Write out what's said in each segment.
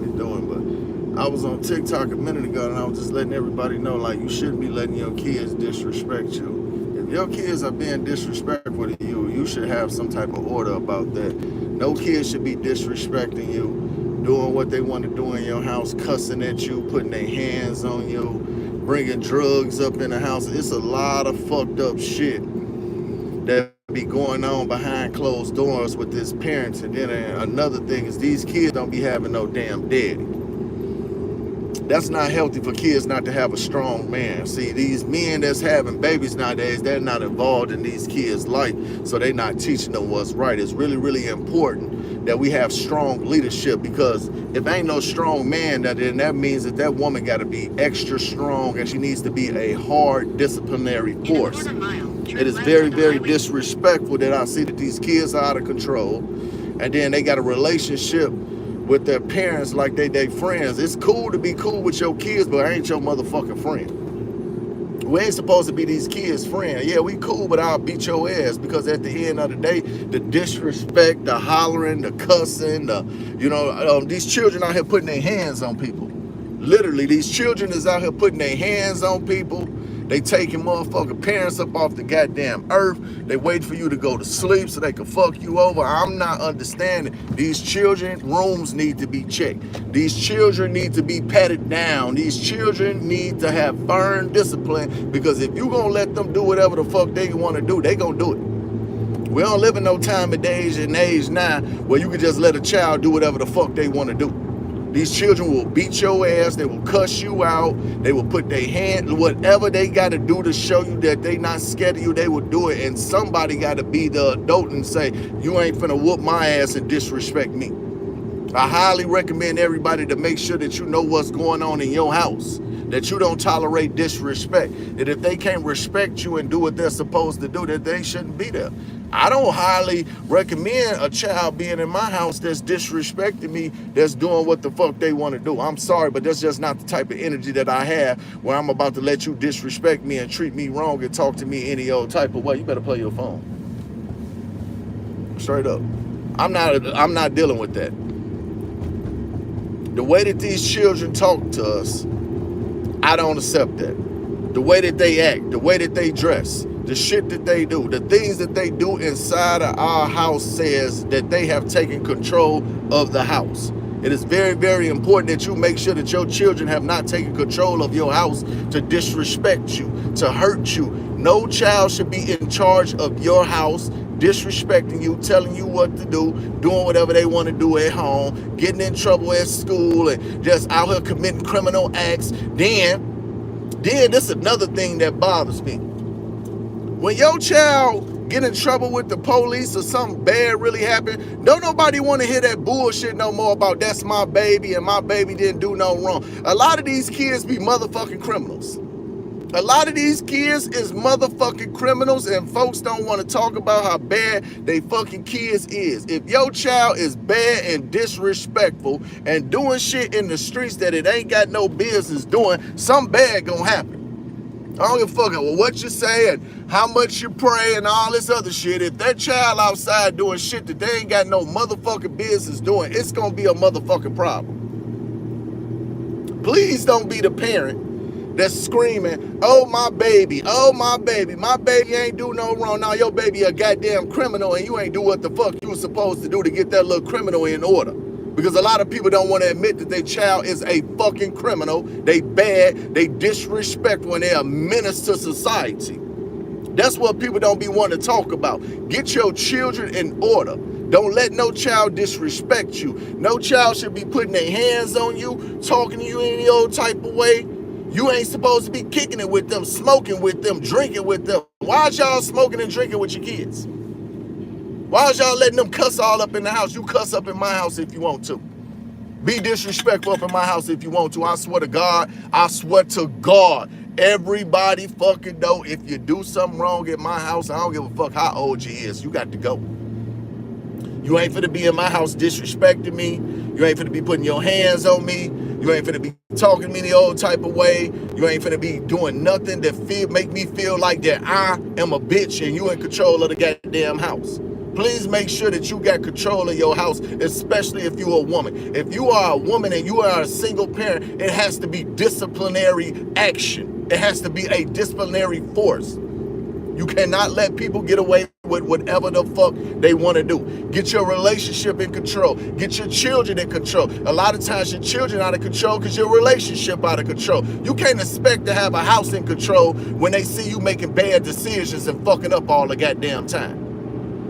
everybody doing, but I was on TikTok a minute ago and I was just letting everybody know, like, you shouldn't be letting your kids disrespect you. If your kids are being disrespectful to you, you should have some type of order about that. No kid should be disrespecting you, doing what they want to do in your house, cussing at you, putting their hands on you, bringing drugs up in the house. It's a lot of fucked up shit that be going on behind closed doors with this parents. And then another thing is these kids don't be having no damn daddy. That's not healthy for kids not to have a strong man. See, these men that's having babies nowadays, they're not involved in these kids' life, so they're not teaching them what's right. It's really, really important that we have strong leadership, because if ain't no strong man, then that means that that woman got to be extra strong, and she needs to be a hard disciplinary force. It is very, very disrespectful that I see that these kids are out of control, and then they got a relationship with their parents like they friends. It's cool to be cool with your kids, but I ain't your motherfucking friend. We ain't supposed to be these kids' friend. Yeah, we cool, but I'll beat your ass, because at the end of the day, the disrespect, the hollering, the cussing, these children out here putting their hands on people. Literally, these children is out here putting their hands on people. They taking motherfucking parents up off the goddamn earth. They wait for you to go to sleep so they can fuck you over. I'm not understanding. These children rooms need to be checked. These children need to be patted down. These children need to have firm discipline, because if you gonna let them do whatever the fuck they want to do, they gonna do it. We don't live in no time and age now where you can just let a child do whatever the fuck they want to do. These children will beat your ass. They will cuss you out. They will put their hand, whatever they got to do to show you that they not scared of you, they will do it. And somebody got to be the adult and say, you ain't finna whoop my ass and disrespect me. I highly recommend everybody to make sure that you know what's going on in your house, that you don't tolerate disrespect, that if they can't respect you and do what they're supposed to do, that they shouldn't be there. I don't highly recommend a child being in my house that's disrespecting me, that's doing what the fuck they want to do. I'm sorry, but that's just not the type of energy that I have, where I'm about to let you disrespect me and treat me wrong and talk to me any old type of way. You better play your phone. Straight up. I'm not dealing with that. The way that these children talk to us, I don't accept that. The way that they act, the way that they dress, the shit that they do, the things that they do inside of our house says that they have taken control of the house. It is very, very important that you make sure that your children have not taken control of your house to disrespect you, to hurt you. No child should be in charge of your house, disrespecting you, telling you what to do, doing whatever they want to do at home, getting in trouble at school, and just out here committing criminal acts. Then this is another thing that bothers me. When your child get in trouble with the police or something bad really happened, don't nobody want to hear that bullshit no more about that's my baby and my baby didn't do no wrong. A lot of these kids be motherfucking criminals. A lot of these kids is motherfucking criminals, and folks don't want to talk about how bad they fucking kids is. If your child is bad and disrespectful and doing shit in the streets that it ain't got no business doing, something bad gonna happen. I don't give a fuck what you say and how much you pray and all this other shit. If that child outside doing shit that they ain't got no motherfucking business doing, it's gonna be a motherfucking problem. Please don't be the parent that's screaming, oh my baby ain't do no wrong. Now your baby a goddamn criminal and you ain't do what the fuck you was supposed to do to get that little criminal in order. Because a lot of people don't want to admit that their child is a fucking criminal. They bad, they disrespectful, and they're a menace to society. That's what people don't be wanting to talk about. Get your children in order. Don't let no child disrespect you. No child should be putting their hands on you, talking to you any old type of way. You ain't supposed to be kicking it with them, smoking with them, drinking with them. Why is y'all smoking and drinking with your kids? Why is y'all letting them cuss all up in the house? You cuss up in my house if you want to. Be disrespectful up in my house if you want to. I swear to God, everybody fucking know if you do something wrong at my house, I don't give a fuck how old you is. You got to go. You ain't finna be in my house disrespecting me. You ain't finna be putting your hands on me. You ain't finna be talking to me the old type of way. You ain't finna be doing nothing that make me feel like that I am a bitch and you in control of the goddamn house. Please make sure that you got control of your house, especially if you're a woman. If you are a woman and you are a single parent, it has to be disciplinary action. It has to be a disciplinary force. You cannot let people get away with whatever the fuck they want to do. Get your relationship in control. Get your children in control. A lot of times your children out of control because your relationship out of control. You can't expect to have a house in control when they see you making bad decisions and fucking up all the goddamn time.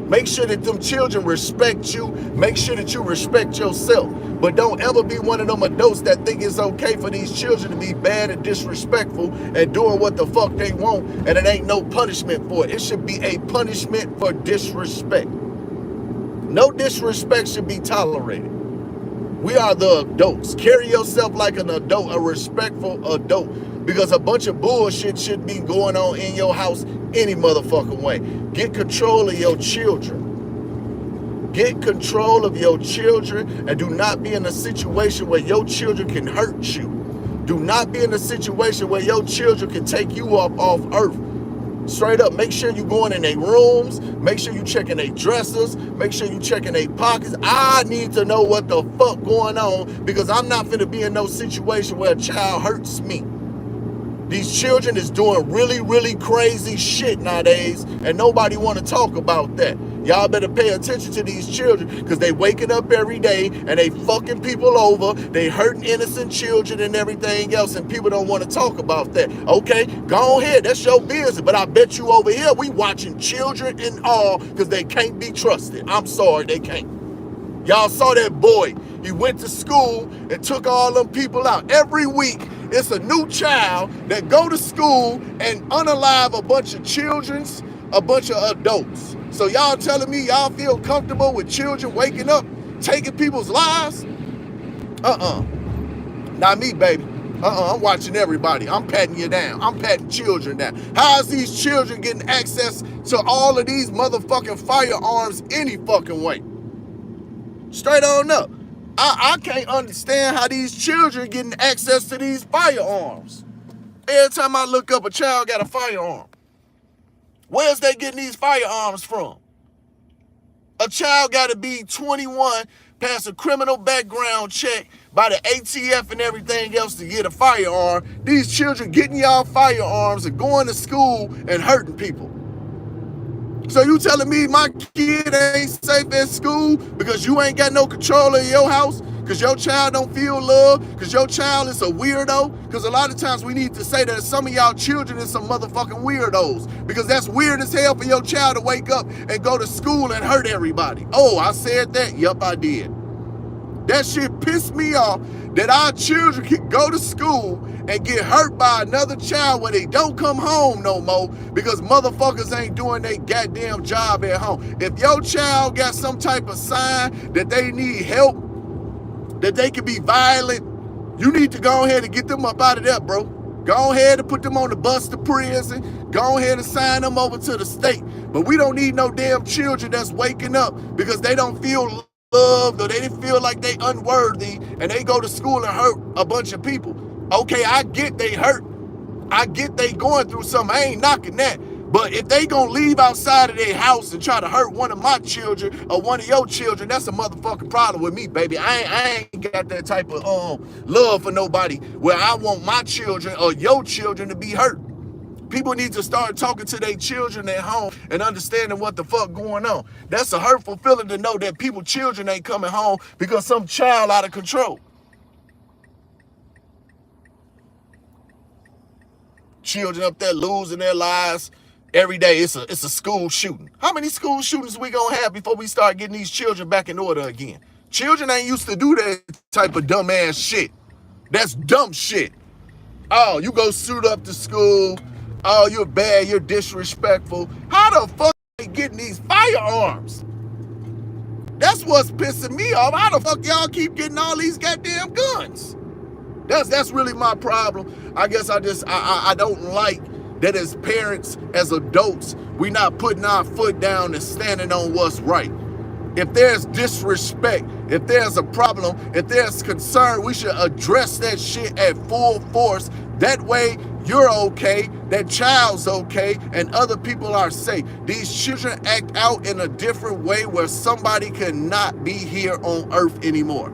Make sure that them children respect you. Make sure that you respect yourself. But don't ever be one of them adults that think it's okay for these children to be bad and disrespectful and doing what the fuck they want, and it ain't no punishment for it. It should be a punishment for disrespect. No disrespect should be tolerated. We are the adults. Carry yourself like an adult, a respectful adult, because a bunch of bullshit should be going on in your house any motherfucking way. Get control of your children. Get control of your children, and do not be in a situation where your children can hurt you. Do not be in a situation where your children can take you up off earth. Straight up, make sure you going in their rooms. Make sure you checking their dressers. Make sure you checking their pockets. I need to know what the fuck going on, because I'm not finna be in no situation where a child hurts me. These children is doing really, really crazy shit nowadays, and nobody want to talk about that. Y'all better pay attention to these children, because they waking up every day and they fucking people over. They hurting innocent children and everything else, and people don't want to talk about that. Okay, go ahead, that's your business. But I bet you over here we watching children and all, because they can't be trusted. I'm sorry, they can't. Y'all saw that boy. He went to school and took all them people out. Every week, it's a new child that go to school and unalive a bunch of children's, a bunch of adults. So y'all telling me y'all feel comfortable with children waking up, taking people's lives? Not me, baby. I'm watching everybody. I'm patting you down. I'm patting children down. How is these children getting access to all of these motherfucking firearms any fucking way? Straight on up. I can't understand how these children getting access to these firearms. Every time I look up, a child got a firearm. Where's they getting these firearms from? A child got to be 21, pass a criminal background check by the ATF and everything else to get a firearm. These children getting y'all firearms and going to school and hurting people. So you telling me my kid ain't safe at school because you ain't got no control of your house? Because your child don't feel love? Because your child is a weirdo? Because a lot of times we need to say that some of y'all children is some motherfucking weirdos. Because that's weird as hell for your child to wake up and go to school and hurt everybody. Oh, I said that? Yup, I did. That shit pissed me off that our children can go to school and get hurt by another child when they don't come home no more because motherfuckers ain't doing their goddamn job at home. If your child got some type of sign that they need help, that they can be violent, you need to go ahead and get them up out of there, bro. Go ahead and put them on the bus to prison. Go ahead and sign them over to the state. But we don't need no damn children that's waking up because they don't feel loved or they didn't feel like they unworthy and they go to school and hurt a bunch of people. Okay, I get they hurt. I get they going through something. I ain't knocking that. But if they gonna leave outside of their house and try to hurt one of my children or one of your children, that's a motherfucking problem with me, baby. I ain't got that type of love for nobody where I want my children or your children to be hurt. People need to start talking to their children at home and understanding what the fuck going on. That's a hurtful feeling to know that people's children ain't coming home because some child out of control. Children up there losing their lives every day. It's a school shooting. How many school shootings we gonna have before we start getting these children back in order again? Children ain't used to do that type of dumbass shit. That's dumb shit. Oh, you go suit up to school. Oh, you're bad, you're disrespectful. How the fuck are they getting these firearms? That's what's pissing me off. How the fuck y'all keep getting all these goddamn guns? That's really my problem. I guess I don't like that as parents, as adults, we not putting our foot down and standing on what's right. If there's disrespect, if there's a problem, if there's concern, we should address that shit at full force. That way, you're okay, that child's okay, and other people are safe. These children act out in a different way where somebody cannot be here on earth anymore.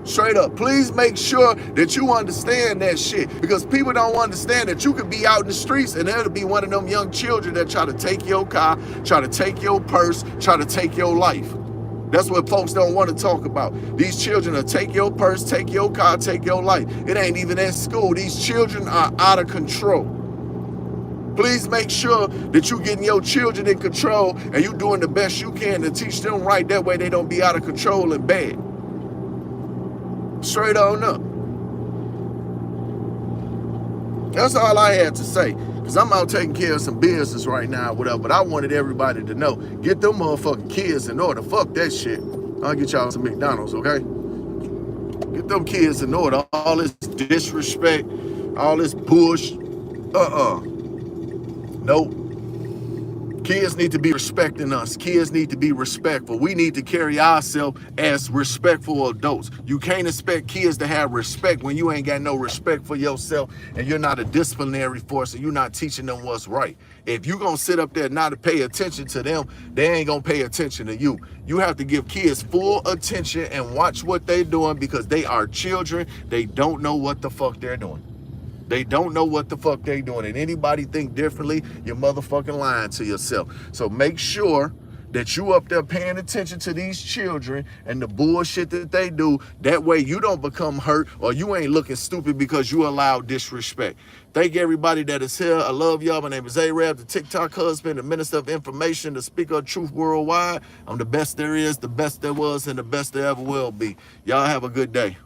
Straight up, please make sure that you understand that shit, because people don't understand that you could be out in the streets and there'll be one of them young children that try to take your car, try to take your purse, try to take your life. That's what folks don't want to talk about. These children will take your purse, take your car, take your life. It ain't even at school. These children are out of control. Please make sure that you getting your children in control and you doing the best you can to teach them right. That way they don't be out of control and bad. Straight on up. That's all I had to say, because I'm out taking care of some business right now, whatever. But I wanted everybody to know, get them motherfucking kids in order. Fuck that shit. I'll get y'all some McDonald's, okay? Get them kids in order. All this disrespect, all this bullshit. Nope. Kids need to be respecting us. Kids need to be respectful. We need to carry ourselves as respectful adults. You can't expect kids to have respect when you ain't got no respect for yourself and you're not a disciplinary force and you're not teaching them what's right. If you're going to sit up there and not pay attention to them, they ain't going to pay attention to you. You have to give kids full attention and watch what they're doing, because they are children. They don't know what the fuck they're doing. They don't know what the fuck they doing. And anybody think differently, you're motherfucking lying to yourself. So make sure that you up there paying attention to these children and the bullshit that they do. That way you don't become hurt, or you ain't looking stupid because you allow disrespect. Thank everybody that is here. I love y'all. My name is A-Rab, the TikTok husband, the minister of information, the speaker of truth worldwide. I'm the best there is, the best there was, and the best there ever will be. Y'all have a good day.